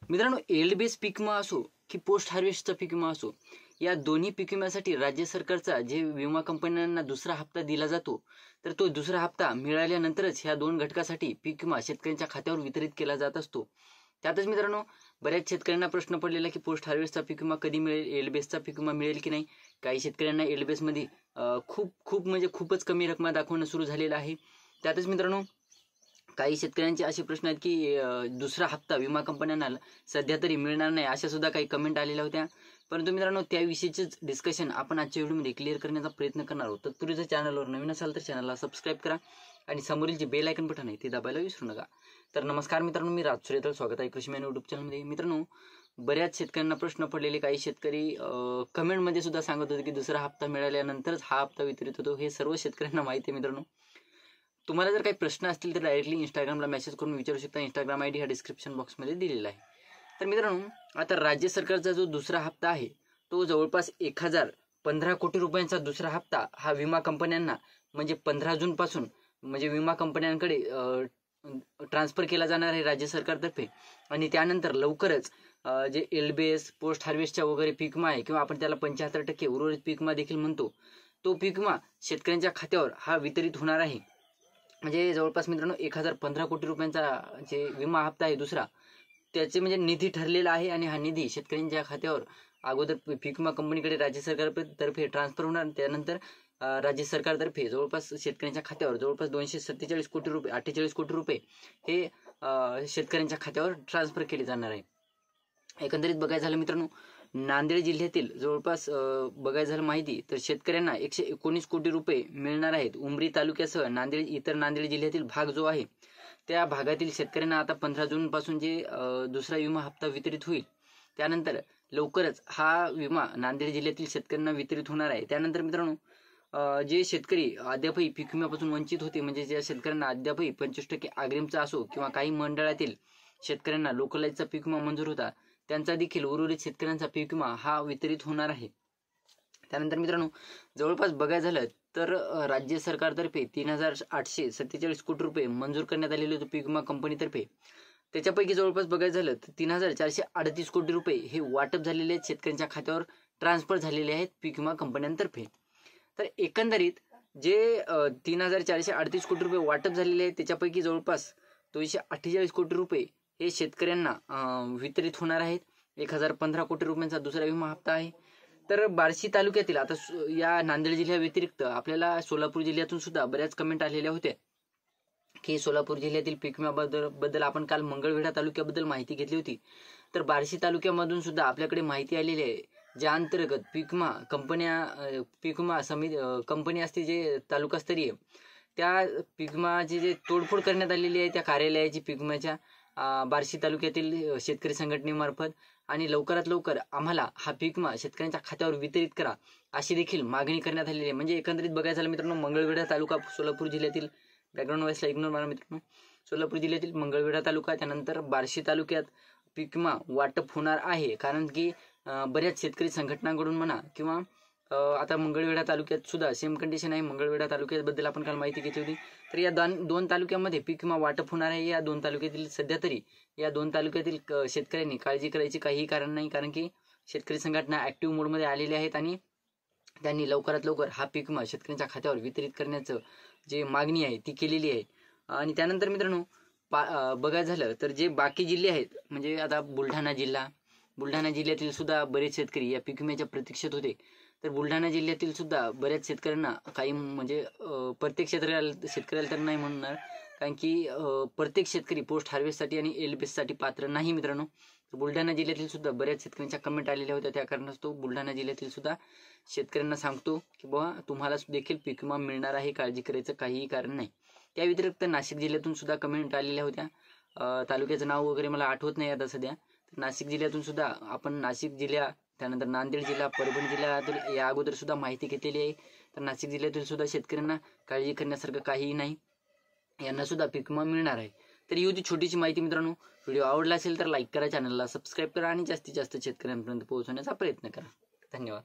मित्रांनो, yield base पीक विमा असो की पोस्ट हार्वेस्टचा पीक विमा असो, या दोन्ही पीक विम्यासाठी राज्य सरकारचा जे विमा कंपन्यांना दुसरा हप्ता दिला जातो, तर तो दुसरा हप्ता मिळाल्यानंतरच ह्या दोन घटकासाठी पीक विमा शेतकऱ्यांच्या खात्यावर वितरित केला जात असतो। त्यातच मित्रांनो, बऱ्याच शेतकऱ्यांना प्रश्न पडलेला की पोस्ट हार्वेस्टचा पीक विमा कधी मिळेल, एल्ड बेसचा पीक विमा मिळेल की नाही। काही शेतकऱ्यांना एल्ड बेसमध्ये खूपच कमी रक्कम दाखवणं सुरू झालेलं आहे। त्यातच मित्रांनो, काही शेतकऱ्यांचे असे प्रश्न आहेत की दुसरा हप्ता विमा कंपन्यांना सध्या तरी मिळणार नाही, अशा सुद्धा काही कमेंट आलेल्या होत्या। परंतु मित्रांनो, त्याविषयीचेच डिस्कशन आपण आजच्या व्हिडिओमध्ये क्लिअर करण्याचा प्रयत्न करणार आहोत। तत्पूर्वी जर चॅनलवर नवीन असाल तर चॅनलला सबस्क्राईब करा आणि समोरील जे बेल आयकन बटन आहे ते दाबायला विसरू नका। तर नमस्कार मित्रांनो, मी राज सुरेतर, स्वागत आहे कृषी मॅन यूट्यूब चॅनलमध्ये। मित्रांनो, बऱ्याच शेतकऱ्यांना प्रश्न पडलेले, काही शेतकरी कमेंटमध्ये सुद्धा सांगत होते की दुसरा हप्ता मिळाल्यानंतरच हा हप्ता वितरित होतो। हे सर्व शेतकऱ्यांना माहिती आहे। मित्रांनो, तुम्हाला जर काही प्रश्न असतील तर डायरेक्टली इंस्टाग्रामला मेसेज करून विचारू शकता। इंस्टाग्राम आयडी हा डिस्क्रिप्शन बॉक्समध्ये दिलेला आहे। तर मित्रांनो, आता राज्य सरकारचा जो दुसरा हप्ता आहे तो जवळपास 1015 कोटी रुपयांचा दुसरा हप्ता हा विमा कंपन्यांना म्हणजे 15 जून पासून म्हणजे विमा कंपन्यांकडे ट्रान्सफर केला जाणार आहे राज्य सरकारतर्फे। आणि त्यानंतर लवकरच जे एल्ड बेस पोस्ट हार्वेस्टच्या वगैरे पीक विमा आहे किंवा आपण त्याला 75% उर्वरित पीक विमा देखील म्हणतो, तो पीक विमा शेतकऱ्यांच्या खात्यावर हा वितरित होणार आहे। म्हणजे जवळपास मित्रांनो 1015 कोटी रुपयांचा जे विमा हप्ता आहे दुसरा, त्याचे म्हणजे निधी ठरलेला आहे आणि हा निधी शेतकऱ्यांच्या खात्यावर अगोदर पीक विमा कंपनीकडे राज्य सरकारतर्फे ट्रान्सफर होणार। त्यानंतर राज्य सरकारतर्फे जवळपास शेतकऱ्यांच्या खात्यावर जवळपास 247 कोटी रुपये 48 कोटी रुपये हे शेतकऱ्यांच्या खात्यावर ट्रान्सफर केले जाणार आहे। एकंदरीत बघायचं झालं मित्रांनो, नांदेड जिल्ह्यातील जवळपास बघायचं झालं माहिती तर शेतकऱ्यांना 119 कोटी रुपये मिळणार आहेत। उमरी तालुक्यासह नांदेड जिल्ह्यातील भाग जो आहे त्या भागातील शेतकऱ्यांना आता 15 जून पासून जे दुसरा विमा हप्ता वितरित होईल, त्यानंतर लवकरच हा विमा नांदेड जिल्ह्यातील शेतकऱ्यांना वितरित होणार आहे। त्यानंतर मित्रांनो, जे शेतकरी अद्यापही पीक विम्यापासून वंचित होते, म्हणजे ज्या शेतकऱ्यांना अद्यापही 25% अग्रिमचा असो किंवा काही मंडळातील शेतकऱ्यांना लोकलाईजचा पीक विमा मंजूर होता, त्यांचा देखील उर्वरित शेतकऱ्यांचा पीक विमा हा वितरित होणार आहे। त्यानंतर मित्रांनो, जवळपास बघायचं झालं तर राज्य सरकारतर्फे 3847 कोटी रुपये मंजूर करण्यात आलेले होते पीक विमा कंपनीतर्फे। त्याच्यापैकी जवळपास बघायचं झालं तर 3438 कोटी रुपये हे वाटप झालेले आहेत, शेतकऱ्यांच्या खात्यावर ट्रान्सफर झालेले आहेत पीक विमा कंपन्यांतर्फे। तर एकंदरीत जे 3438 कोटी रुपये वाटप झालेले आहेत त्याच्यापैकी जवळपास 248 कोटी रुपये हे शेतकऱ्यांना वितरित होणार आहेत। 1015 कोटी रुपयांचा दुसरा विमा हप्ता आहे। तर बार्शी तालुक्यातील आता या नांदेड जिल्ह्या व्यतिरिक्त आपल्याला सोलापूर जिल्ह्यातून सुद्धा बऱ्याच कमेंट आलेल्या होत्या की सोलापूर जिल्ह्यातील पीक विम्याबद्दल आपण काल मंगळवेढा तालुक्याबद्दल माहिती घेतली होती। तर बार्शी तालुक्यामधून सुद्धा आपल्याकडे माहिती आलेली आहे, ज्या अंतर्गत पीक विमा समिती कंपनी असते जे तालुकास्तरीय, त्या पीक विमाची जे तोडफोड करण्यात आलेली आहे त्या कार्यालयाची पीक विम्याच्या बार्शी तालुक्यातील शेतकरी संघटनेमार्फत, आणि लवकरात लवकर आम्हाला हा पीक विमा शेतकऱ्यांच्या खात्यावर वितरित करा अशी देखील मागणी करण्यात आलेली आहे। म्हणजे एकंदरीत बघायचं झालं मित्रांनो, मंगळवेढा तालुका सोलापूर जिल्ह्यातील, बॅकग्राऊंड व्हायसला इग्नोर मारा मित्रांनो, सोलापूर जिल्ह्यातील मंगळवेढा तालुका, त्यानंतर बार्शी तालुक्यात पीक विमा वाटप होणार आहे। कारण की बऱ्याच शेतकरी संघटनांकडून म्हणा किंवा आता मंगळवेढा तालुक्यात सुद्धा सेम कंडिशन आहे। मंगळवेढा तालुक्याबद्दल आपण काल माहिती घेतली होती। तर या दोन तालुक्यामध्ये पीक विमा वाटप होणार आहे। या दोन तालुक्यातील सध्या तरी या दोन तालुक्यातील शेतकऱ्यांनी काळजी करायची काहीही कारण नाही, कारण की शेतकरी संघटना ऍक्टिव्ह मोडमध्ये आलेल्या आहेत आणि त्यांनी लवकरात लवकर हा पीक विमा शेतकऱ्यांच्या खात्यावर वितरित करण्याचं जे मागणी आहे ती केलेली आहे। आणि त्यानंतर मित्रांनो, बघायचं झालं तर जे बाकी जिल्हे आहेत, म्हणजे आता बुलढाणा जिल्ह्यातील सुद्धा बरेच शेतकरी या पीक विम्याच्या प्रतीक्षेत होते। तर बुलढाणा जिल्ह्यातील सुद्धा बऱ्याच शेतकऱ्यांना काही म्हणजे प्रत्येक शेतकऱ्याला तर नाही म्हणणार, कारण की प्रत्येक शेतकरी पोस्ट हार्वेस्टसाठी आणि एल्ड बेससाठी पात्र नाही मित्रांनो। बुलढाणा जिल्ह्यातील सुद्धा बऱ्याच शेतकऱ्यांच्या कमेंट आलेल्या होत्या, त्या कारणास्तव बुलढाणा जिल्ह्यातील सुद्धा शेतकऱ्यांना सांगतो की बाबा तुम्हाला देखील पीक विमा मिळणार आहे, काळजी करायचं काहीही कारण नाही। त्या व्यतिरिक्त नाशिक जिल्ह्यातून सुद्धा कमेंट आलेल्या होत्या, तालुक्याचं नाव वगैरे मला आठवत नाही आता सध्या। नाशिक जिल्ह्यातून सुद्धा आपण नाशिक जिल्हा, त्यानंतर नांदेड जिल्हा, परभणी जिल्ह्यातील या अगोदर सुद्धा माहिती घेतलेली आहे। तर नाशिक जिल्ह्यातील सुद्धा शेतकऱ्यांना काळजी करण्यासारखं काहीही नाही, यांना सुद्धा पीक विमा मिळणार आहे। तर ही होती छोटीशी माहिती मित्रांनो। व्हिडिओ आवडला असेल तर लाईक करा, चॅनलला सबस्क्राईब करा आणि जास्तीत जास्त शेतकऱ्यांपर्यंत पोहोचवण्याचा प्रयत्न करा। धन्यवाद।